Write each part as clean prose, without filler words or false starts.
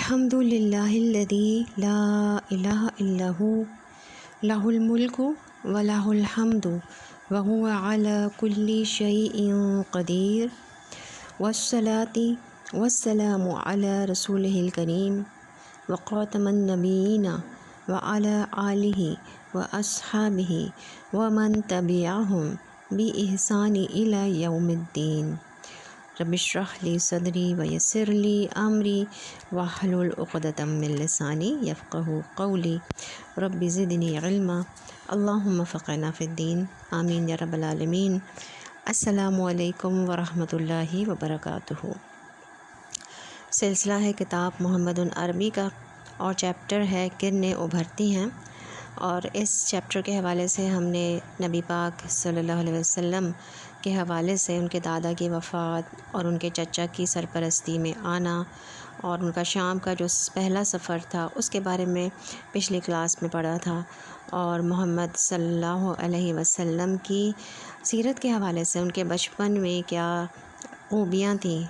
الحمد للہ الذی لا الہ الا ہو لہ الملک و لہ الحمد وہو علی کل شیء قدیر والصلاة والسلام علی رسولہ الکریم وخاتم النبیین وعلی آلہ واصحابہ ومن تبعہم بإحسان الی یوم الدین۔ رب اشرح لی صدری ویسر لی امری واحلل عقدۃ من لسانی یفقہوا قولی رب زدنی علما اللہم فقہنا فی الدین آمین یا رب العالمین۔ السلام علیکم ورحمۃ اللہ وبرکاتہ۔ سلسلہ ہے کتاب محمد عربی کا اور چیپٹر ہے کرنیں ابھرتی ہیں، اور اس چیپٹر کے حوالے سے ہم نے نبی پاک صلی اللہ علیہ وسلم کے حوالے سے ان کے دادا کی وفات اور ان کے چچا کی سرپرستی میں آنا اور ان کا شام کا جو پہلا سفر تھا اس کے بارے میں پچھلی کلاس میں پڑھا تھا، اور محمد صلی اللہ علیہ وسلم کی سیرت کے حوالے سے ان کے بچپن میں کیا خوبیاں تھیں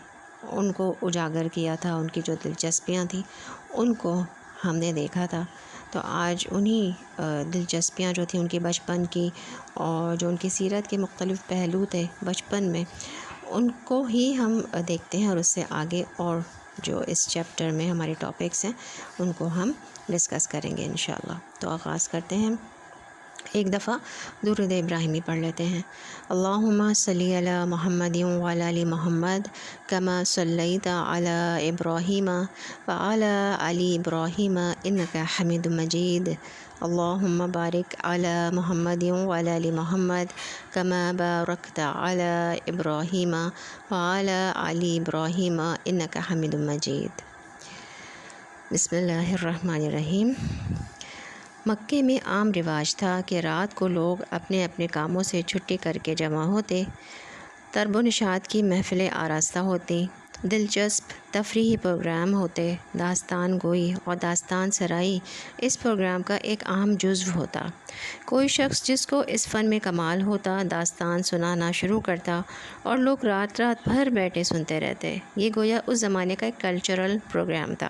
ان کو اجاگر کیا تھا، ان کی جو دلچسپیاں تھیں ان کو ہم نے دیکھا تھا۔ تو آج انہی دلچسپیاں جو تھیں ان کی بچپن کی اور جو ان کی سیرت کے مختلف پہلو تھے بچپن میں، ان کو ہی ہم دیکھتے ہیں، اور اس سے آگے اور جو اس چیپٹر میں ہمارے ٹاپکس ہیں ان کو ہم ڈسکس کریں گے انشاءاللہ۔ تو آغاز کرتے ہیں، ایک دفعہ درود ابراہیمی پڑھ لیتے ہیں۔ اللہم صلی علی محمد وعلی آل محمد کما صلیت علی ابراہیم وعلی آل ابراہیم انک حمید مجید۔ اللہم بارک علی محمد وعلی آل محمد کما بارکت علی ابراہیم وعلی آل ابراہیم انک حمید مجید۔ بسم اللہ الرحمن الرحیم۔ مکے میں عام رواج تھا کہ رات کو لوگ اپنے اپنے کاموں سے چھٹی کر کے جمع ہوتے، طرب و نشاط کی محفلیں آراستہ ہوتی، دلچسپ تفریحی پروگرام ہوتے، داستان گوئی اور داستان سرائی اس پروگرام کا ایک اہم جزو ہوتا۔ کوئی شخص جس کو اس فن میں کمال ہوتا داستان سنانا شروع کرتا اور لوگ رات رات بھر بیٹھے سنتے رہتے۔ یہ گویا اس زمانے کا ایک کلچرل پروگرام تھا۔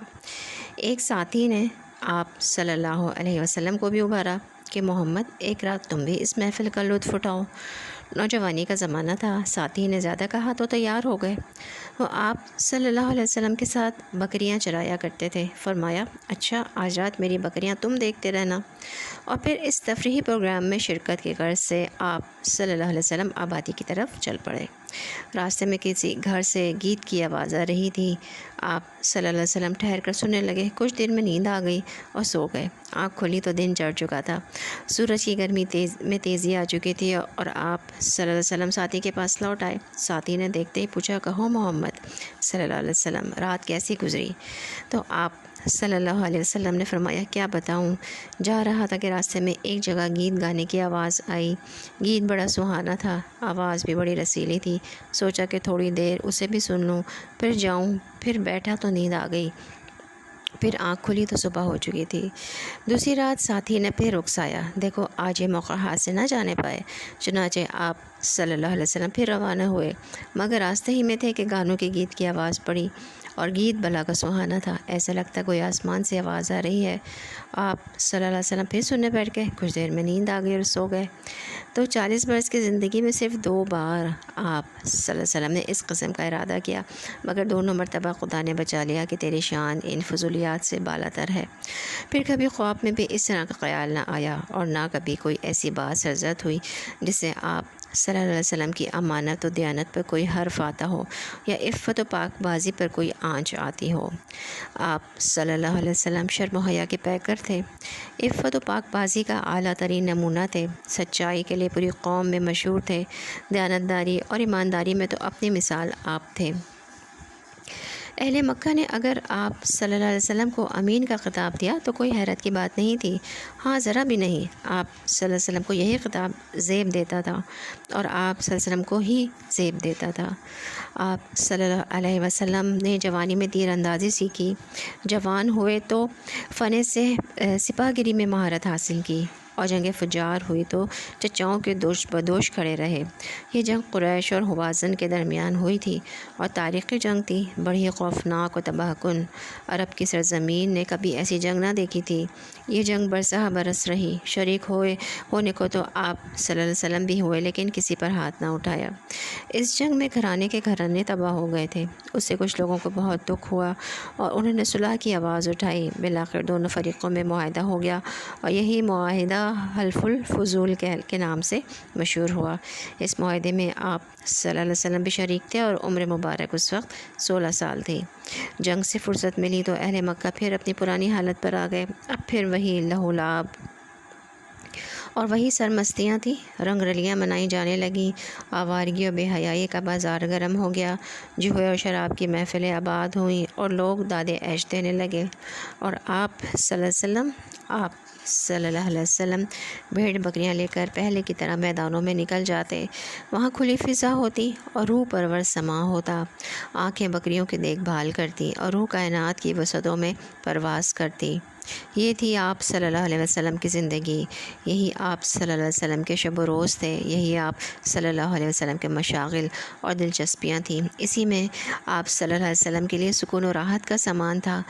ایک ساتھی نے آپ صلی اللہ علیہ وسلم کو بھی ابھارا کہ محمد ایک رات تم بھی اس محفل کا لطف اٹھاؤ۔ نوجوانی کا زمانہ تھا، ساتھی نے زیادہ کہا تو تیار ہو گئے۔ وہ آپ صلی اللہ علیہ وسلم کے ساتھ بکریاں چرایا کرتے تھے۔ فرمایا اچھا آج رات میری بکریاں تم دیکھتے رہنا، اور پھر اس تفریحی پروگرام میں شرکت کی غرض سے آپ صلی اللہ علیہ وسلم آبادی کی طرف چل پڑے۔ راستے میں کسی گھر سے گیت کی آواز آ رہی تھی۔ آپ صلی اللہ علیہ وسلم ٹھہر کر سننے لگے۔ کچھ دیر میں نیند آ گئی اور سو گئے۔ آنکھ کھلی تو دن چڑھ چکا تھا، سورج کی گرمی میں تیزی آ چکی تھی، اور آپ صلی اللہ علیہ وسلم ساتھی کے پاس لوٹ آئے۔ ساتھی نے دیکھتے ہی پوچھا کہو محمد صلی اللہ علیہ وسلم رات کیسی گزری؟ تو آپ صلی اللہ علیہ وسلم نے فرمایا کیا بتاؤں، جا رہا تھا کہ راستے میں ایک جگہ گیت گانے کی آواز آئی۔ گیت بڑا سہانا تھا، آواز بھی بڑی رسیلی تھی۔ سوچا کہ تھوڑی دیر اسے بھی سن لوں پھر جاؤں، پھر بیٹھا تو نیند آ گئی، پھر آنکھ کھلی تو صبح ہو چکی تھی۔ دوسری رات ساتھی نے پھر رکسایا، دیکھو آج یہ موقع ہاتھ سے نہ جانے پائے۔ چنانچہ آپ صلی اللہ علیہ وسلم پھر روانہ ہوئے، مگر راستے ہی میں تھے کہ گانوں کے گیت کی آواز پڑی، اور گیت بلا کا سہانا تھا، ایسا لگتا کوئی آسمان سے آواز آ رہی ہے۔ آپ صلی اللہ علیہ وسلم پھر سننے بیٹھ گئے، کچھ دیر میں نیند آ گئی اور سو گئے۔ تو 40 برس کی زندگی میں صرف 2 بار آپ صلی اللہ علیہ وسلم نے اس قسم کا ارادہ کیا، مگر دونوں مرتبہ خدا نے بچا لیا کہ تیری شان ان فضولیات سے بالا تر ہے۔ پھر کبھی خواب میں بھی اس طرح کا خیال نہ آیا، اور نہ کبھی کوئی ایسی بات سرزد ہوئی جس سے آپ صلی اللہ علیہ وسلم کی امانت و دیانت پر کوئی حرف آتا ہو یا عفت و پاک بازی پر کوئی آنچ آتی ہو۔ آپ صلی اللہ علیہ وسلم شرم و حیا کے پیکر تھے، عفت و پاک بازی کا اعلیٰ ترین نمونہ تھے، سچائی کے لیے پوری قوم میں مشہور تھے، دیانتداری اور ایمانداری میں تو اپنی مثال آپ تھے۔ اہل مکہ نے اگر آپ صلی اللہ علیہ وسلم کو امین کا خطاب دیا تو کوئی حیرت کی بات نہیں تھی، ہاں ذرا بھی نہیں۔ آپ صلی اللہ علیہ وسلم کو یہی خطاب زیب دیتا تھا، اور آپ صلی اللہ علیہ وسلم کو ہی زیب دیتا تھا۔ آپ صلی اللہ علیہ وسلم نے جوانی میں تیر اندازی سیکھی، جوان ہوئے تو فن سے سپاہ گیری میں مہارت حاصل کی، اور جنگ فجار ہوئی تو چچاؤں کے دوش بدوش کھڑے رہے۔ یہ جنگ قریش اور ہوازن کے درمیان ہوئی تھی اور تاریخی جنگ تھی، بڑی خوفناک و تباہ کن۔ عرب کی سرزمین نے کبھی ایسی جنگ نہ دیکھی تھی۔ یہ جنگ برسہ برس رہی۔ شریک ہونے کو تو آپ صلی اللہ علیہ وسلم بھی ہوئے، لیکن کسی پر ہاتھ نہ اٹھایا۔ اس جنگ میں گھرانے کے گھرانے تباہ ہو گئے تھے۔ اس سے کچھ لوگوں کو بہت دکھ ہوا اور انہوں نے صلح کی آواز اٹھائی۔ بالآخر دونوں فریقوں میں معاہدہ ہو گیا اور یہی معاہدہ حلف الفضول کے نام سے مشہور ہوا۔ اس معاہدے میں آپ صلی اللہ علیہ وسلم بھی شریک تھے اور عمر مبارک اس وقت 16 سال تھی۔ جنگ سے فرصت ملی تو اہل مکہ پھر اپنی پرانی حالت پر آ گئے۔ اب پھر وہی لہو لعب اور وہی سرمستیاں تھیں۔ رنگ رلیاں منائی جانے لگیں۔ آوارگی اور بے حیائی کا بازار گرم ہو گیا۔ جوئے اور شراب کی محفلیں آباد ہوئیں اور لوگ دادِ عیش دینے لگے۔ اور آپ صلی اللہ علیہ وسلم بھیڑ بکریاں لے کر پہلے کی طرح میدانوں میں نکل جاتے۔ وہاں کھلی فضا ہوتی اور روح پرور سما ہوتا۔ آنکھیں بکریوں کی دیکھ بھال کرتی اور روح کائنات کی وسعتوں میں پرواز کرتی۔ یہ تھی آپ صلی اللہ علیہ وسلم کی زندگی۔ یہی آپ صلی اللہ علیہ وسلم کے شب و روز تھے۔ یہی آپ صلی اللہ علیہ وسلم کے مشاغل اور دلچسپیاں تھیں۔ اسی میں آپ صلی اللہ علیہ وسلم کے لیے سکون و راحت کا سامان تھا۔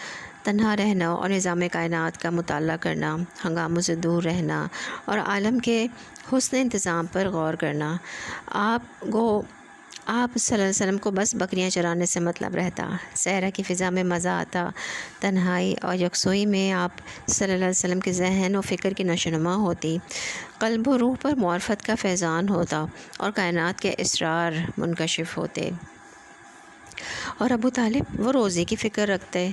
تنہا رہنا اور نظام کائنات کا مطالعہ کرنا، ہنگاموں سے دور رہنا اور عالم کے حسن انتظام پر غور کرنا۔ آپ صلی اللہ علیہ وسلم کو بس بکریاں چرانے سے مطلب رہتا۔ صحرا کی فضا میں مزہ آتا۔ تنہائی اور یکسوئی میں آپ صلی اللہ علیہ وسلم کے ذہن و فکر کی نشوونما ہوتی۔ قلب و روح پر معرفت کا فیضان ہوتا اور کائنات کے اسرار منکشف ہوتے۔ اور ابو طالب وہ روزی کی فکر رکھتے،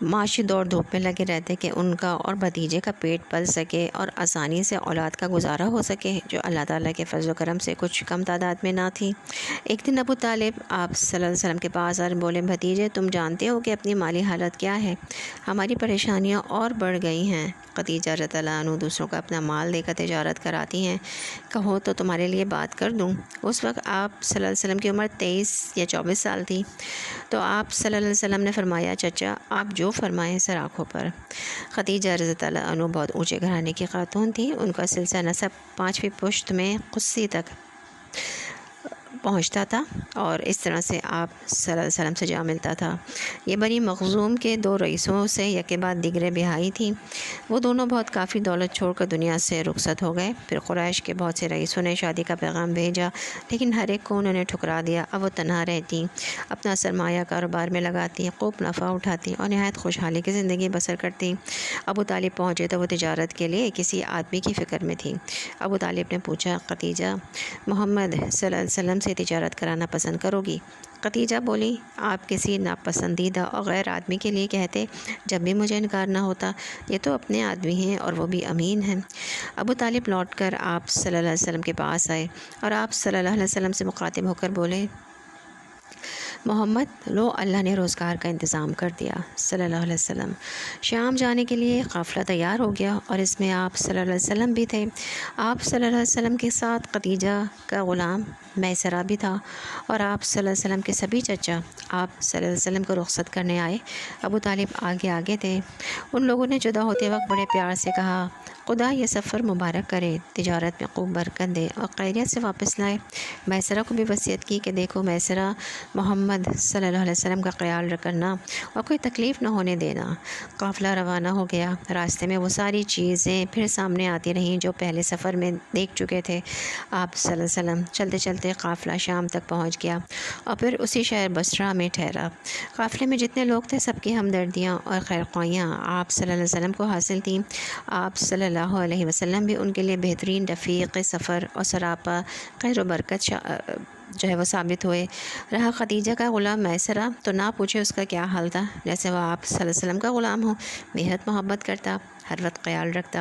معاشی دوڑ دھوپ میں لگے رہتے کہ ان کا اور بھتیجے کا پیٹ پل سکے اور آسانی سے اولاد کا گزارا ہو سکے، جو اللہ تعالیٰ کے فضل و کرم سے کچھ کم تعداد میں نہ تھی۔ ایک دن ابو طالب آپ صلی اللہ علیہ وسلم کے پاس آئے، بولے بھتیجے تم جانتے ہو کہ اپنی مالی حالت کیا ہے؟ ہماری پریشانیاں اور بڑھ گئی ہیں۔ خدیجہ رضی اللہ عنہ دوسروں کا اپنا مال دے کر تجارت کراتی ہیں، کہو تو تمہارے لیے بات کر دوں۔ اس وقت آپ صلی اللہ علیہ وسلم کی عمر 23 یا 24 سال تھی۔ تو آپ صلی اللہ علیہ وسلم نے فرمایا چچا آپ جو فرمائیں سر آنکھوں پر۔ خدیجہ رضی اللہ عنہ بہت اونچے گھرانے کی خاتون تھی۔ ان کا سلسلہ نسب 5ویں پشت میں قصی تک پہنچتا تھا اور اس طرح سے آپ صلی اللہ علیہ وسلم سے جا ملتا تھا۔ یہ بنی مخزوم کے 2 رئیسوں سے یک بعد دیگرے بیاہی تھی۔ وہ دونوں بہت کافی دولت چھوڑ کر دنیا سے رخصت ہو گئے۔ پھر قریش کے بہت سے رئیسوں نے شادی کا پیغام بھیجا، لیکن ہر ایک کو انہوں نے ٹھکرا دیا۔ اب وہ تنہا رہتی، اپنا سرمایہ کاروبار میں لگاتی، خوب نفع اٹھاتی اور نہایت خوشحالی کی زندگی بسر کرتی۔ ابو طالب پہنچے تو وہ تجارت کے لیے کسی آدمی کی فکر میں تھی۔ ابو طالب نے پوچھا خدیجہ محمد صلی اللہ علیہ وسلم سے تجارت کرانا پسند کرو گی؟ خدیجہ بولی آپ کسی ناپسندیدہ اور غیر آدمی کے لیے کہتے جب بھی مجھے انکار نہ ہوتا، یہ تو اپنے آدمی ہیں اور وہ بھی امین ہیں۔ ابو طالب لوٹ کر آپ صلی اللہ علیہ وسلم کے پاس آئے اور آپ صلی اللہ علیہ وسلم سے مخاطب ہو کر بولے محمد لو اللہ نے روزگار کا انتظام کر دیا۔ صلی اللہ علیہ وسلم شام جانے کے لیے قافلہ تیار ہو گیا اور اس میں آپ صلی اللہ علیہ وسلم بھی تھے۔ آپ صلی اللہ علیہ وسلم کے ساتھ خدیجہ کا غلام میسرہ بھی تھا اور آپ صلی اللہ علیہ وسلم کے سبھی چچا آپ صلی اللہ علیہ وسلم کو رخصت کرنے آئے۔ ابو طالب آگے تھے۔ ان لوگوں نے جدا ہوتے وقت بڑے پیار سے کہا خدا یہ سفر مبارک کرے، تجارت میں خوب برکت دے اور خیریت سے واپس لائے۔ میسرہ کو بھی وصیت کی کہ دیکھو میسرہ محمد صلی اللہ علیہ وسلم کا خیال کرنا اور کوئی تکلیف نہ ہونے دینا۔ قافلہ روانہ ہو گیا۔ راستے میں وہ ساری چیزیں پھر سامنے آتی رہیں جو پہلے سفر میں دیکھ چکے تھے۔ آپ صلی اللہ علیہ وسلم چلتے چلتے قافلہ شام تک پہنچ گیا اور پھر اسی شہر بصرہ میں ٹھہرا۔ قافلے میں جتنے لوگ تھے سب کی ہمدردیاں اور خیرخواہیاں آپ صلی اللہ علیہ وسلم کو حاصل تھیں۔ آپ صلی اللہ علیہ وسلم بھی ان کے لیے بہترین رفیق سفر اور سراپا خیر و برکت جو ہے وہ ثابت ہوئے۔ رہا خدیجہ کا غلام میسرہ تو نہ پوچھے اس کا کیا حال تھا، جیسے وہ آپ صلی اللہ علیہ وسلم کا غلام ہو، بےحد محبت کرتا، ہر وقت خیال رکھتا،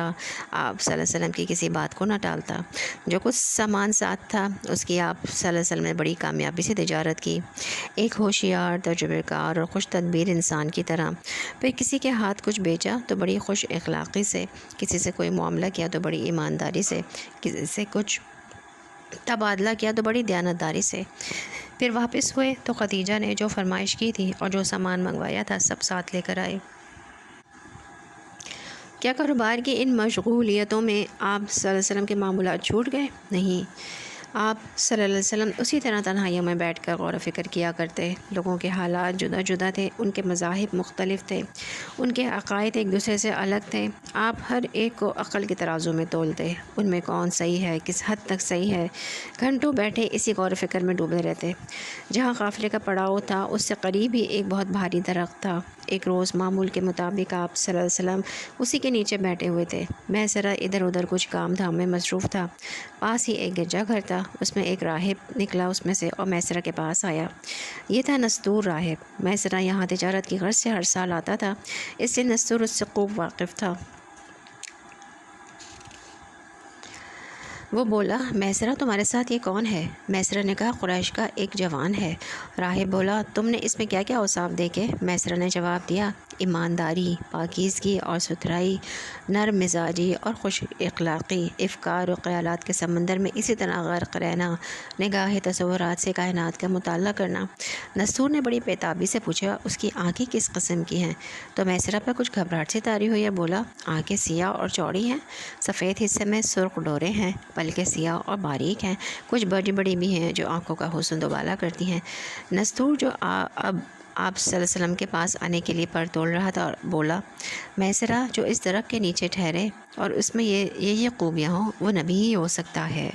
آپ صلی اللہ علیہ وسلم کی کسی بات کو نہ ٹالتا۔ جو کچھ سامان ساتھ تھا اس کی آپ صلی اللہ علیہ وسلم نے بڑی کامیابی سے تجارت کی، ایک ہوشیار تجربہ کار اور خوش تدبیر انسان کی طرح۔ پھر کسی کے ہاتھ کچھ بیچا تو بڑی خوش اخلاقی سے، کسی سے کوئی معاملہ کیا تو بڑی ایمانداری سے، کسی سے کچھ تبادلہ کیا تو بڑی دیانتداری سے۔ پھر واپس ہوئے تو خدیجہ نے جو فرمائش کی تھی اور جو سامان منگوایا تھا سب ساتھ لے کر آئے۔ کیا کاروبار کی ان مشغولیتوں میں آپ صلی اللہ علیہ وسلم کے معمولات چھوٹ گئے؟ نہیں، آپ صلی اللہ علیہ وسلم اسی طرح تنہائیوں میں بیٹھ کر غور و فکر کیا کرتے۔ لوگوں کے حالات جدا جدا تھے، ان کے مذاہب مختلف تھے، ان کے عقائد ایک دوسرے سے الگ تھے۔ آپ ہر ایک کو عقل کے ترازو میں تولتے، ان میں کون صحیح ہے، کس حد تک صحیح ہے۔ گھنٹوں بیٹھے اسی غور و فکر میں ڈوبے رہتے۔ جہاں قافلے کا پڑاؤ تھا اس سے قریب ہی ایک بہت بھاری درخت تھا۔ ایک روز معمول کے مطابق آپ صلی اللہ علیہ وسلم اسی کے نیچے بیٹھے ہوئے تھے۔ میسرہ ادھر ادھر کچھ کام دھام میں مصروف تھا۔ پاس ہی ایک گرجا گھر تھا، اس میں ایک راہب نکلا اس میں سے اور میسرہ کے پاس آیا۔ یہ تھا نستور راہب۔ میسرہ یہاں تجارت کی غرض سے ہر سال آتا تھا، اس لیے نستور اس سے خوب واقف تھا۔ وہ بولا، میسرہ تمہارے ساتھ یہ کون ہے؟ میسرہ نے کہا، قریش کا ایک جوان ہے۔ راہب بولا، تم نے اس میں کیا کیا اوصاف دیکھے؟ میسرہ نے جواب دیا، ایمانداری، پاکیزگی اور ستھرائی، نرم مزاجی اور خوش اخلاقی، افکار و خیالات کے سمندر میں اسی طرح غرق رہنا، نگاہ تصورات سے کائنات کا مطالعہ کرنا۔ نستور نے بڑی بیتابی سے پوچھا، اس کی آنکھیں کس قسم کی ہیں؟ تو میسرہ پر کچھ گھبراہٹ سی طاری ہوئی اور بولا، آنکھیں سیاہ اور چوڑی ہیں، سفید حصے میں سرخ ڈورے ہیں، بلکہ سیاہ اور باریک ہیں، کچھ بڑی بڑی بھی ہیں جو آنکھوں کا حسن دوبالا کرتی ہیں۔ نستور جو اب آپ صلی اللہ علیہ وسلم کے پاس آنے کے لیے پر تول رہا تھا، بولا، میسرہ جو اس درخت کے نیچے ٹھہرے اور اس میں یہ خوبیاں ہوں، وہ نبی ہی ہو سکتا ہے۔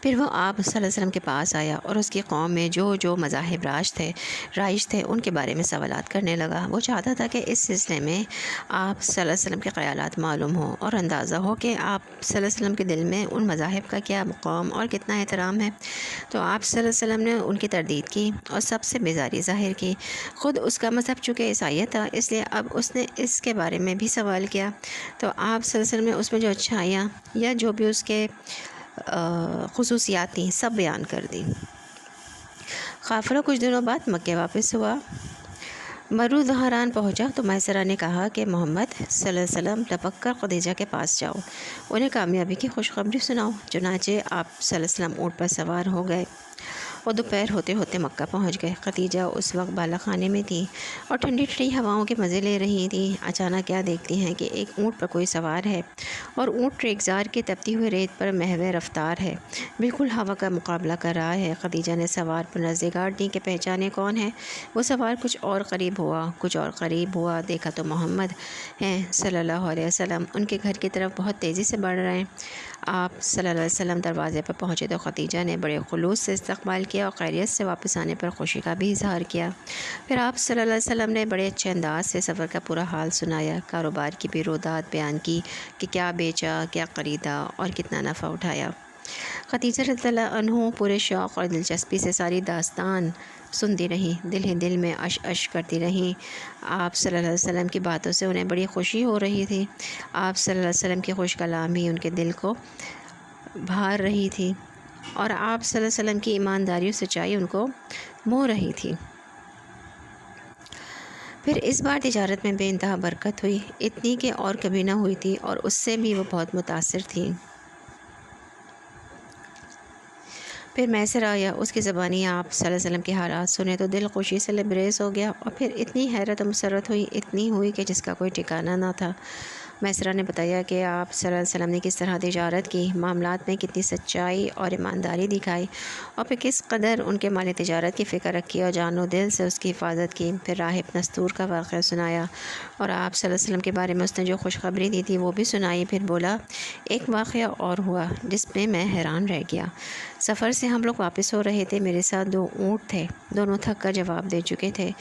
پھر وہ آپ صلی اللہ علیہ وسلم کے پاس آیا اور اس کی قوم میں جو مذاہب رائج تھے ان کے بارے میں سوالات کرنے لگا۔ وہ چاہتا تھا کہ اس سلسلے میں آپ صلی اللہ علیہ وسلم کے خیالات معلوم ہوں اور اندازہ ہو کہ آپ صلی اللہ علیہ وسلم کے دل میں ان مذاہب کا کیا مقام اور کتنا احترام ہے۔ تو آپ صلی اللہ علیہ وسلم نے ان کی تردید کی اور سب سے بیزاری ظاہر کی۔ خود اس کا مذہب چونکہ عیسائیت تھا، اس لیے اب اس نے اس کے بارے میں بھی سوال کیا۔ تو آپ صلی اللہ علیہ وسلم نے اس میں جو اچھائیاں یا جو بھی اس کے خصوصیات تھیں سب بیان کر دی۔ قافلہ کچھ دنوں بعد مکے واپس ہوا۔ مرو ظہران پہنچا تو میسرہ نے کہا کہ محمد صلی اللہ علیہ وسلم لپک کر خدیجہ کے پاس جاؤ، انہیں کامیابی کی خوشخبری سناؤ۔ چنانچہ آپ صلی اللہ علیہ وسلم اونٹ پر سوار ہو گئے اور دوپہر ہوتے ہوتے مکہ پہنچ گئے۔ خدیجہ اس وقت بالا خانے میں تھی اور ٹھنڈی ٹھنڈی ہواؤں کے مزے لے رہی تھیں۔ اچانک کیا دیکھتی ہیں کہ ایک اونٹ پر کوئی سوار ہے اور اونٹ ریگزار کی تپتی ہوئی ریت پر محو رفتار ہے، بالکل ہوا کا مقابلہ کر رہا ہے۔ خدیجہ نے سوار پر نظریں گاڑ دیں کہ پہچانے کون ہے۔ وہ سوار کچھ اور قریب ہوا، دیکھا تو محمد ہیں صلی اللہ علیہ وسلم، ان کے گھر کی طرف بہت تیزی سے بڑھ رہے ہیں۔ آپ صلی اللہ علیہ وسلم دروازے پر پہنچے تو خدیجہ نے بڑے خلوص سے استقبال کیا اور خیریت سے واپس آنے پر خوشی کا بھی اظہار کیا۔ پھر آپ صلی اللہ علیہ وسلم نے بڑے اچھے انداز سے سفر کا پورا حال سنایا، کاروبار کی بھی رویداد بیان کی کہ کیا بیچا، کیا خریدا اور کتنا نفع اٹھایا۔ خدیجہ رضی اللہ عنہ پورے شوق اور دلچسپی سے ساری داستان سنتی رہیں، دل ہی دل میں اش کرتی رہیں۔ آپ صلی اللہ علیہ وسلم کی باتوں سے انہیں بڑی خوشی ہو رہی تھی۔ آپ صلی اللہ علیہ وسلم کی خوش کلامی ان کے دل کو بھار رہی تھی اور آپ صلی اللہ علیہ وسلم کی ایمانداری اور سچائی ان کو مو رہی تھی۔ پھر اس بار تجارت میں بے انتہا برکت ہوئی، اتنی کہ اور کبھی نہ ہوئی تھی، اور اس سے بھی وہ بہت متاثر تھیں۔ پھر میسر آیا، اس کی زبانی آپ صلی اللہ علیہ وسلم کے حالات سنے تو دل خوشی سے لبریز ہو گیا، اور پھر اتنی حیرت و مسرت ہوئی کہ جس کا کوئی ٹھکانہ نہ تھا۔ میسرہ نے بتایا کہ آپ صلی اللہ علیہ وسلم نے کس طرح تجارت کی، معاملات میں کتنی سچائی اور ایمانداری دکھائی، اور پھر کس قدر ان کے مال تجارت کی فکر رکھی اور جان و دل سے اس کی حفاظت کی۔ پھر راہب نستور کا واقعہ سنایا اور آپ صلی اللہ علیہ وسلم کے بارے میں اس نے جو خوشخبری دی تھی وہ بھی سنائی۔ پھر بولا، ایک واقعہ اور ہوا جس میں میں حیران رہ گیا۔ سفر سے ہم لوگ واپس ہو رہے تھے، میرے ساتھ 2 اونٹ تھے، دونوں تھک کر جواب دے چکے تھے۔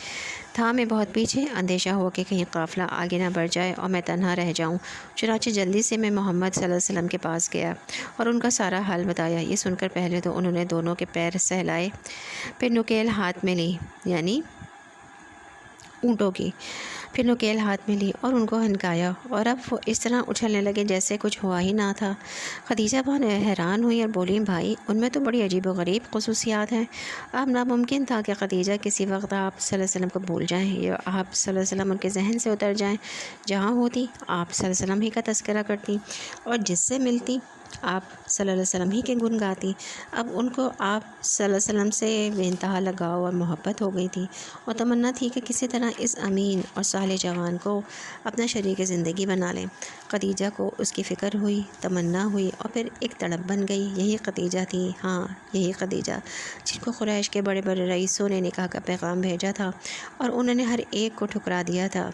تھا میں بہت پیچھے، اندیشہ ہو کہ کہیں قافلہ آگے نہ بڑھ جائے اور میں تنہا رہ جاؤں۔ چنانچہ جلدی سے میں محمد صلی اللہ علیہ وسلم کے پاس گیا اور ان کا سارا حال بتایا۔ یہ سن کر پہلے تو انہوں نے دونوں کے پیر سہلائے، پھر نکیل ہاتھ میں لی، یعنی اونٹوں کی، پھر نکیل ہاتھ میں لی اور ان کو ہنکایا، اور اب وہ اس طرح اچھلنے لگے جیسے کچھ ہوا ہی نہ تھا۔ خدیجہ بہت حیران ہوئی اور بولی، بھائی ان میں تو بڑی عجیب و غریب خصوصیات ہیں۔ اب ناممکن تھا کہ خدیجہ کسی وقت آپ صلی اللہ علیہ وسلم کو بھول جائیں یا آپ صلی اللہ علیہ وسلم ان کے ذہن سے اتر جائیں۔ جہاں ہوتی آپ صلی اللہ علیہ وسلم ہی کا تذکرہ کرتی اور جس سے ملتی آپ صلی اللہ علیہ وسلم ہی کے گن گاتی۔ اب ان کو آپ صلی اللہ علیہ وسلم سے بے انتہا لگاؤ اور محبت ہو گئی تھی، اور تمنا تھی کہ کسی طرح اس امین اور صاحب صالح جوان کو اپنا شریک زندگی بنا لیں۔ خدیجہ کو اس کی فکر ہوئی، تمنا ہوئی اور پھر ایک تڑپ بن گئی۔ یہی خدیجہ تھی، ہاں یہی خدیجہ جن کو قریش کے بڑے بڑے رئیسوں نے نکاح کا پیغام بھیجا تھا اور انہوں نے ہر ایک کو ٹھکرا دیا تھا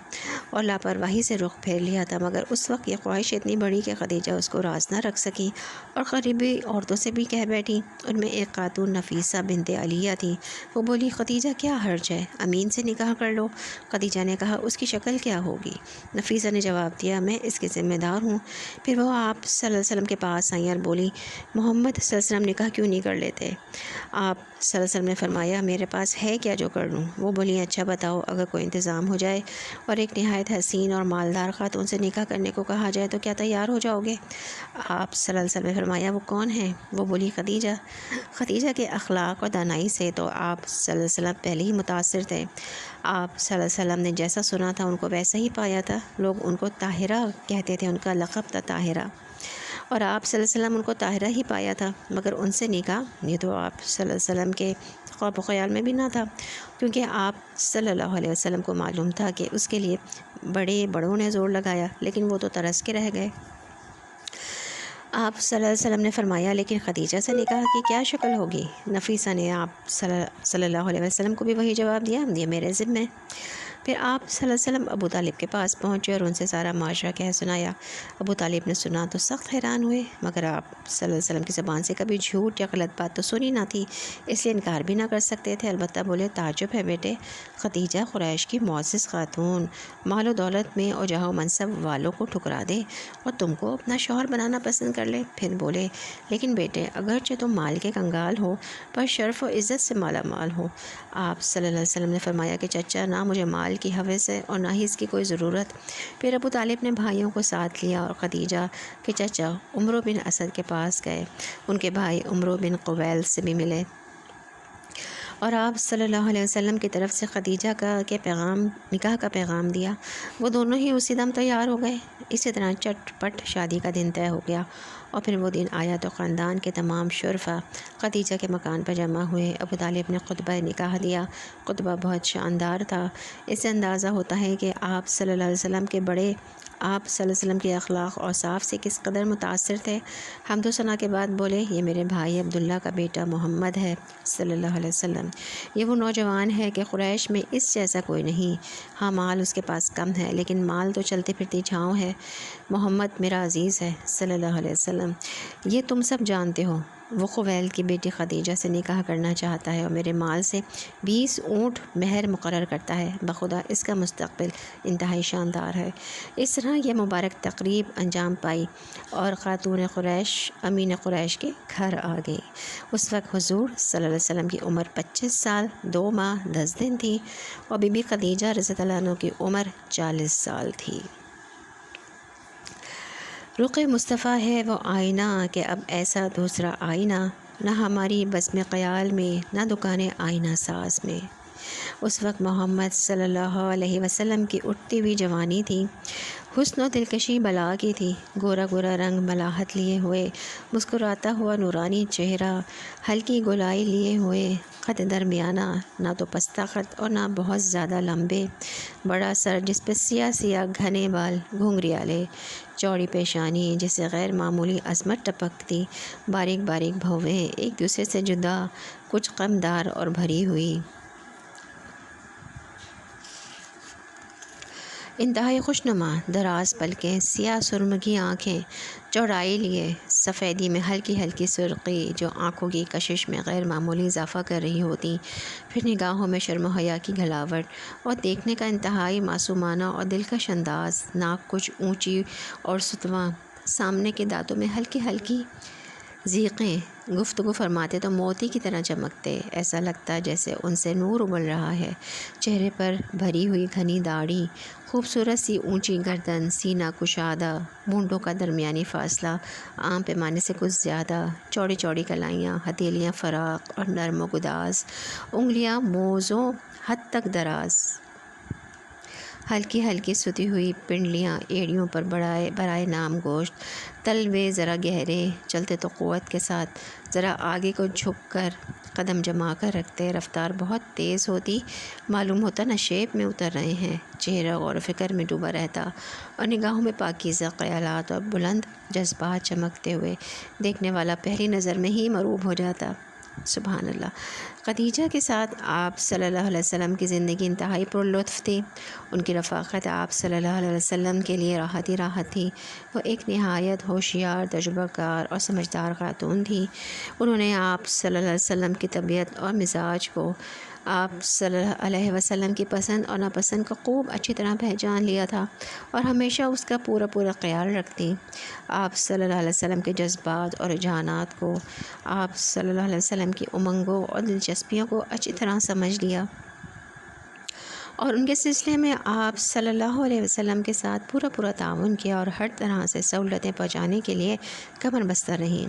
اور لاپرواہی سے رخ پھیر لیا تھا، مگر اس وقت یہ خواہش اتنی بڑی کہ خدیجہ اس کو راز نہ رکھ سکی اور قریبی عورتوں سے بھی کہہ بیٹھی۔ ان میں ایک خاتون نفیسہ بنت علیہ تھی۔ وہ بولی، خدیجہ کیا حرج ہے، امین سے نکاح کر لو۔ خدیجہ نے کہا، اس کی شکل کیا ہوگی؟ نفیسہ نے جواب دیا، میں اس کے ذمہ دار ہوں۔ پھر وہ آپ صلی اللہ علیہ وسلم کے پاس آئیں اور بولی، محمد صلی اللہ علیہ وسلم نکاح کیوں نہیں کر لیتے؟ آپ صلی اللہ علیہ وسلم نے فرمایا، میرے پاس ہے کیا جو کر لوں؟ وہ بولی، اچھا بتاؤ، اگر کوئی انتظام ہو جائے اور ایک نہایت حسین اور مالدار خاتون سے نکاح کرنے کو کہا جائے تو کیا تیار ہو جاؤ گے؟ آپ صلی اللہ علیہ وسلم نے فرمایا، وہ کون ہے؟ وہ بولی، خدیجہ۔ خدیجہ کے اخلاق اور دانائی سے تو آپ صلی اللہ علیہ وسلم پہلے ہی متاثر تھے۔ آپ صلی اللہ علیہ وسلم نے جیسا سنا تھا ان کو ویسا ہی پایا تھا۔ لوگ ان کو طاہرہ کہتے تھے، ان کا لقب تھا طاہرہ، اور آپ صلی اللہ علیہ وسلم ان کو طاہرہ ہی پایا تھا، مگر ان سے نکاح یہ تو آپ صلی اللہ علیہ وسلم کے خواب و خیال میں بھی نہ تھا، کیونکہ آپ صلی اللہ علیہ وسلم کو معلوم تھا کہ اس کے لیے بڑوں نے زور لگایا، لیکن وہ تو ترس کے رہ گئے۔ آپ صلی اللہ علیہ وسلم نے فرمایا، لیکن خدیجہ سے نکاح کی کیا شکل ہوگی؟ نفیسہ نے آپ صلی اللہ علیہ وسلم کو بھی وہی جواب دیا، یہ میرے ذمہ۔ پھر آپ صلی اللہ علیہ وسلم ابو طالب کے پاس پہنچے اور ان سے سارا معاشرہ کہہ سنایا۔ ابو طالب نے سنا تو سخت حیران ہوئے، مگر آپ صلی اللہ علیہ وسلم کی زبان سے کبھی جھوٹ یا غلط بات تو سنی نہ تھی، اس لیے انکار بھی نہ کر سکتے تھے۔ البتہ بولے، تعجب ہے بیٹے، خدیجہ قریش کی معزز خاتون، مال و دولت میں اور جاہ و منصب والوں کو ٹھکرا دے اور تم کو اپنا شوہر بنانا پسند کر لے۔ پھر بولے، لیکن بیٹے، اگرچہ تم مال کے کنگال ہو پر شرف و عزت سے مالا مال ہو۔ آپ صلی اللہ علیہ وسلم نے فرمایا کہ چچا، نہ مجھے مال کی ہوس ہے اور نہ ہی اس کی کوئی ضرورت۔ پھر ابو طالب نے بھائیوں کو ساتھ لیا اور خدیجہ کے چچا عمرو بن اسد کے پاس گئے۔ ان کے بھائی عمرو بن قویل سے بھی ملے اور آپ صلی اللہ علیہ وسلم کی طرف سے خدیجہ نکاح کا پیغام دیا۔ وہ دونوں ہی اسی دم تیار ہو گئے۔ اسی طرح چٹ پٹ شادی کا دن طے ہو گیا اور پھر وہ دن آیا تو خاندان کے تمام شرفا خدیجہ کے مکان پر جمع ہوئے۔ ابو طالب نے خطبہ نکاح دیا۔ خطبہ بہت شاندار تھا۔ اس سے اندازہ ہوتا ہے کہ آپ صلی اللہ علیہ وسلم کے اخلاق اور اوصاف سے کس قدر متاثر تھے۔ حمد و ثنا کے بعد بولے، یہ میرے بھائی عبداللہ کا بیٹا محمد ہے صلی اللہ علیہ وسلم۔ یہ وہ نوجوان ہے کہ قریش میں اس جیسا کوئی نہیں۔ ہاں، مال اس کے پاس کم ہے، لیکن مال تو چلتی پھرتی چھاؤں ہے۔ محمد میرا عزیز ہے صلی اللہ علیہ وسلم۔ یہ تم سب جانتے ہو، وہ قویل کی بیٹی خدیجہ سے نکاح کرنا چاہتا ہے اور میرے مال سے 20 اونٹ مہر مقرر کرتا ہے۔ بخدا اس کا مستقبل انتہائی شاندار ہے۔ اس طرح یہ مبارک تقریب انجام پائی اور خاتون قریش امین قریش کے گھر آ گئی۔ اس وقت حضور صلی اللہ علیہ وسلم کی عمر 25 سال 2 ماہ 10 دن تھی اور بی بی خدیجہ رضی اللہ عنہ کی عمر 40 سال تھی۔ رخ مصطفیٰ ہے وہ آئینہ کہ اب ایسا دوسرا آئینہ، نہ ہماری بزم خیال میں نہ دکان آئینہ ساز میں۔ اس وقت محمد صلی اللہ علیہ وسلم کی اٹھتی ہوئی جوانی تھی، حسن و دلکشی بلا کی تھی۔ گورا گورا رنگ ملاحت لیے ہوئے، مسکراتا ہوا نورانی چہرہ، ہلکی گولائی لیے ہوئے، قد درمیانہ، نہ تو پستہ قد اور نہ بہت زیادہ لمبے، بڑا سر جس پہ سیاہ سیاہ گھنے بال گھنگریالے، چوڑی پیشانی جس سے غیر معمولی عظمت ٹپکتی، باریک باریک بھویں ایک دوسرے سے جدا، کچھ قمدار اور بھری ہوئی، انتہائی خوشنما دراز پلکیں، سیاہ سرمگی آنکھیں، چوڑائی لیے سفیدی میں ہلکی ہلکی سرخی جو آنکھوں کی کشش میں غیر معمولی اضافہ کر رہی ہوتی، پھر نگاہوں میں شرم و حیا کی گھلاوٹ اور دیکھنے کا انتہائی معصومانہ اور دلکش انداز، ناک کچھ اونچی اور ستواں، سامنے کے دانتوں میں ہلکی ہلکی ذیقیں، گفتگو فرماتے تو موتی کی طرح چمکتے، ایسا لگتا جیسے ان سے نور ابل رہا ہے۔ چہرے پر بھری ہوئی گھنی داڑھی، خوبصورت سی اونچی گردن، سینہ کشادہ، مونڈوں کا درمیانی فاصلہ عام پیمانے سے کچھ زیادہ، چوڑی چوڑی کلائیاں، ہتھیلیاں فراخ اور نرم و گداز، انگلیاں موزوں حد تک دراز، ہلکی ہلکی ستی ہوئی پنڈلیاں ایڑیوں پر برائے نام گوشت، تلوے ذرا گہرے، چلتے تو قوت کے ساتھ، ذرا آگے کو جھک کر قدم جما کر رکھتے، رفتار بہت تیز ہوتی، معلوم ہوتا نشیب میں اتر رہے ہیں، چہرہ غور و فکر میں ڈوبا رہتا اور نگاہوں میں پاکیزہ خیالات اور بلند جذبات چمکتے ہوئے دیکھنے والا پہلی نظر میں ہی مرعوب ہو جاتا۔ سبحان اللہ۔ خدیجہ کے ساتھ آپ صلی اللہ علیہ وسلم کی زندگی انتہائی پر لطف تھی۔ ان کی رفاقت آپ صلی اللہ علیہ وسلم کے لیے راحت ہی راحت تھی۔ وہ ایک نہایت ہوشیار، تجربہ کار اور سمجھدار خاتون تھی۔ انہوں نے آپ صلی اللہ علیہ وسلم کی طبیعت اور مزاج کو، آپ صلی اللہ علیہ وسلم کی پسند اور ناپسند کو خوب اچھی طرح پہچان لیا تھا اور ہمیشہ اس کا پورا خیال رکھتی۔ آپ صلی اللہ علیہ وسلم کے جذبات اور رجحانات کو، آپ صلی اللہ علیہ وسلم کی امنگوں اور دلچسپیوں کو اچھی طرح سمجھ لیا اور ان کے سلسلے میں آپ صلی اللہ علیہ وسلم کے ساتھ پورا تعاون کیا اور ہر طرح سے سہولتیں پہنچانے کے لیے کمر بستہ رہیں۔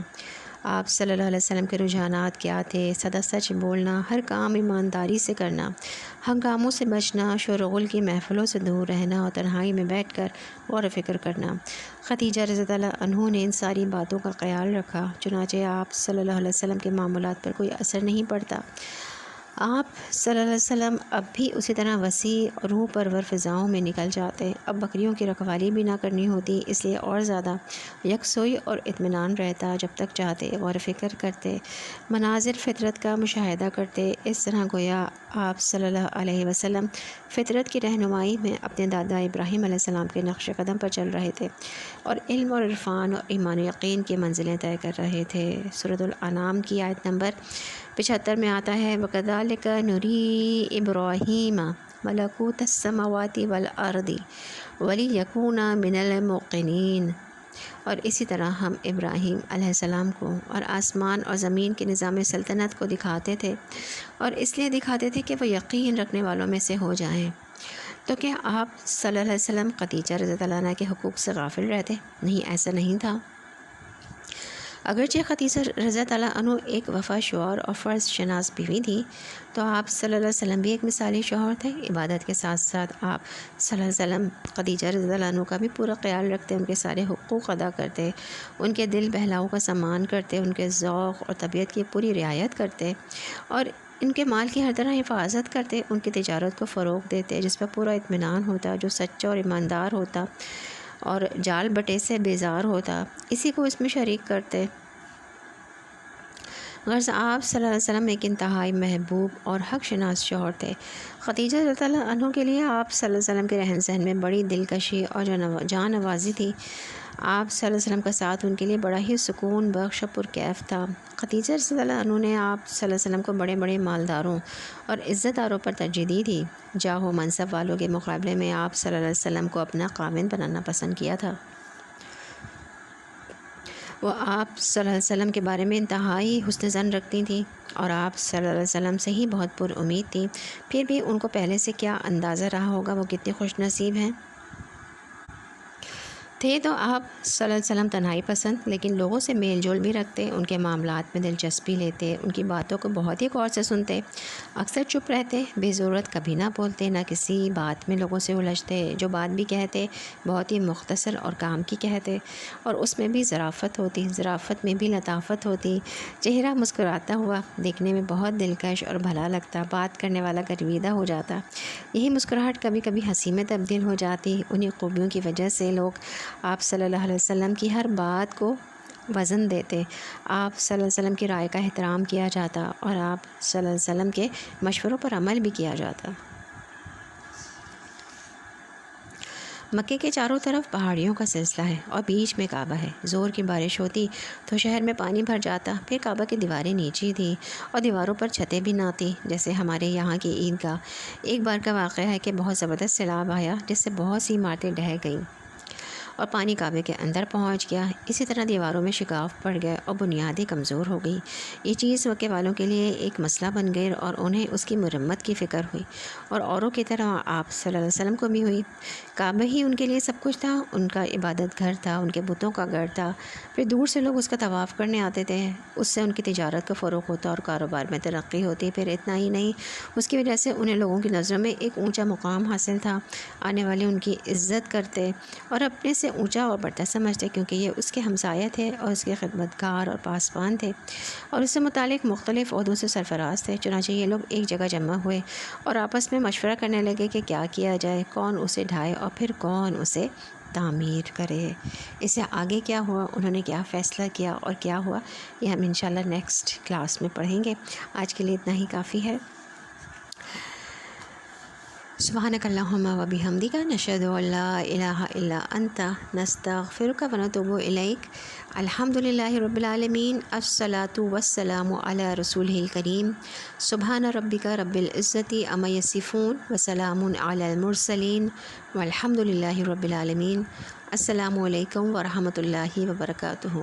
آپ صلی اللہ علیہ وسلم کے رجحانات کیا تھے؟ سدا سچ بولنا، ہر کام ایمانداری سے کرنا، ہنگاموں سے بچنا، شور و غل کی محفلوں سے دور رہنا اور تنہائی میں بیٹھ کر غور و فکر کرنا۔ خدیجہ رضی اللہ عنہ نے ان ساری باتوں کا خیال رکھا، چنانچہ آپ صلی اللہ علیہ وسلم کے معاملات پر کوئی اثر نہیں پڑتا۔ آپ صلی اللہ علیہ وسلم اب بھی اسی طرح وسیع روح پرور فضاؤں میں نکل جاتے۔ اب بکریوں کی رکھوالی بھی نہ کرنی ہوتی، اس لیے اور زیادہ یکسوئی اور اطمینان رہتا۔ جب تک چاہتے غور و فکر کرتے، مناظر فطرت کا مشاہدہ کرتے، اس طرح گویا آپ صلی اللہ علیہ وسلم فطرت کی رہنمائی میں اپنے دادا ابراہیم علیہ السلام کے نقش قدم پر چل رہے تھے اور علم اور عرفان اور ایمان و یقین کی منزلیں طے کر رہے تھے۔ سورۃ الانعام کی آیت نمبر 75 میں آتا ہے، وَكَذَلِكَ نُرِي إِبْرَاهِيمَ مَلَكُوتَ السَّمَاوَاتِ وَالْأَرْضِ وَلِيَكُونَ مِنَ الْمُوقِنِينَ، اور اسی طرح ہم ابراہیم علیہ السلام کو اور آسمان اور زمین کے نظام سلطنت کو دکھاتے تھے، اور اس لیے دکھاتے تھے کہ وہ یقین رکھنے والوں میں سے ہو جائیں۔ تو کیا آپ صلی اللہ علیہ وسلم خدیجہ رضی اللہ عنہا کے حقوق سے غافل رہتے؟ نہیں، ایسا نہیں تھا۔ اگرچہ خدیجہ رضی اللہ عنہ ایک وفا شوہر اور فرض شناس بیوی تھی، تو آپ صلی اللہ علیہ وسلم بھی ایک مثالی شوہر تھے۔ عبادت کے ساتھ ساتھ آپ صلی اللہ علیہ وسلم خدیجہ رضی اللہ عنہ کا بھی پورا خیال رکھتے، ان کے سارے حقوق ادا کرتے، ان کے دل بہلاؤ کا سامان کرتے، ان کے ذوق اور طبیعت کی پوری رعایت کرتے اور ان کے مال کی ہر طرح حفاظت کرتے، ان کی تجارت کو فروغ دیتے جس پر پورا اطمینان ہوتا، جو سچا اور ایماندار ہوتا اور جال بٹے سے بیزار ہوتا، اسی کو اس میں شریک کرتے۔ غرض آپ صلی اللہ علیہ وسلم ایک انتہائی محبوب اور حق شناس شوہر تھے۔ خدیجہ رضی اللہ عنہ کے لیے آپ صلی اللہ علیہ وسلم کے رہن سہن میں بڑی دلکشی اور جان نوازی تھی۔ آپ صلی اللہ علیہ وسلم کا ساتھ ان کے لیے بڑا ہی سکون بخش اور پرکیف تھا۔ خدیجہ رضی اللہ عنہ نے آپ صلی اللہ علیہ وسلم کو بڑے مالداروں اور عزت داروں پر ترجیح دی تھی۔ جاہ و منصب والوں کے مقابلے میں آپ صلی اللہ علیہ وسلم کو اپنا خاوند بنانا پسند کیا تھا۔ وہ آپ صلی اللہ علیہ وسلم کے بارے میں انتہائی حسن ظن رکھتی تھیں اور آپ صلی اللہ علیہ وسلم سے ہی بہت پر امید تھیں۔ پھر بھی ان کو پہلے سے کیا اندازہ رہا ہوگا وہ کتنے خوش نصیب ہیں۔ تھے تو آپ صلی اللہ علیہ وسلم تنہائی پسند، لیکن لوگوں سے میل جول بھی رکھتے، ان کے معاملات میں دلچسپی لیتے، ان کی باتوں کو بہت ہی غور سے سنتے، اکثر چپ رہتے، بے ضرورت کبھی نہ بولتے، نہ کسی بات میں لوگوں سے الجھتے، جو بات بھی کہتے بہت ہی مختصر اور کام کی کہتے، اور اس میں بھی ظرافت ہوتی، ظرافت میں بھی لطافت ہوتی، چہرہ مسکراتا ہوا دیکھنے میں بہت دلکش اور بھلا لگتا، بات کرنے والا گرویدہ ہو جاتا، یہی مسکراہٹ کبھی کبھی ہنسی میں تبدیل ہو جاتی۔ انہی خوبیوں کی وجہ سے لوگ آپ صلی اللہ علیہ وسلم کی ہر بات کو وزن دیتے، آپ صلی اللہ علیہ وسلم کی رائے کا احترام کیا جاتا اور آپ صلی اللہ علیہ وسلم کے مشوروں پر عمل بھی کیا جاتا۔ مکے کے چاروں طرف پہاڑیوں کا سلسلہ ہے اور بیچ میں کعبہ ہے۔ زور کی بارش ہوتی تو شہر میں پانی بھر جاتا، پھر کعبہ کی دیواریں نیچی تھیں اور دیواروں پر چھتیں بھی نہ تھیں، جیسے ہمارے یہاں کی عیدگاہ۔ ایک بار کا واقعہ ہے کہ بہت زبردست سیلاب آیا جس سے بہت سی عمارتیں ڈھہ گئیں اور پانی کعبے کے اندر پہنچ گیا۔ اسی طرح دیواروں میں شگاف پڑ گئے اور بنیادیں کمزور ہو گئی۔ یہ چیز مکے والوں کے لیے ایک مسئلہ بن گئی اور انہیں اس کی مرمت کی فکر ہوئی، اور اوروں کی طرح آپ صلی اللہ علیہ وسلم کو بھی ہوئی۔ کعبہ ہی ان کے لیے سب کچھ تھا، ان کا عبادت گھر تھا، ان کے بتوں کا گھر تھا۔ پھر دور سے لوگ اس کا طواف کرنے آتے تھے، اس سے ان کی تجارت کا فروغ ہوتا اور کاروبار میں ترقی ہوتی۔ پھر اتنا ہی نہیں، اس کی وجہ سے انہیں لوگوں کی نظروں میں ایک اونچا مقام حاصل تھا، آنے والے ان کی عزت کرتے اور اپنے سے اونچا اور بڑھتا سمجھتے، کیونکہ یہ اس کے ہمسایہ تھے اور اس کے خدمتگار اور پاسبان تھے، اور اس سے متعلق مختلف عہدوں سے سرفراز تھے۔ چنانچہ یہ لوگ ایک جگہ جمع ہوئے اور آپس میں مشورہ کرنے لگے کہ کیا کیا جائے، کون اسے ڈھائے اور پھر کون اسے تعمیر کرے۔ اس سے آگے کیا ہوا، انہوں نے کیا فیصلہ کیا اور کیا ہوا، یہ ہم انشاءاللہ نیکسٹ کلاس میں پڑھیں گے۔ آج کے لیے اتنا ہی کافی ہے۔ سبحانک اللہم و بحمدک، نشہد ان لا الہ الا انت، نستغفرک و نتوب الیک۔ الحمدللہ رب العالمین، الصلاۃ والسلام علی رسولہ الکریم۔ سبحان ربک رب العزۃ عما یصفون وسلام علی المرسلین والحمدللہ رب العالمین۔ السلام علیکم ورحمۃ اللہ وبرکاتہ۔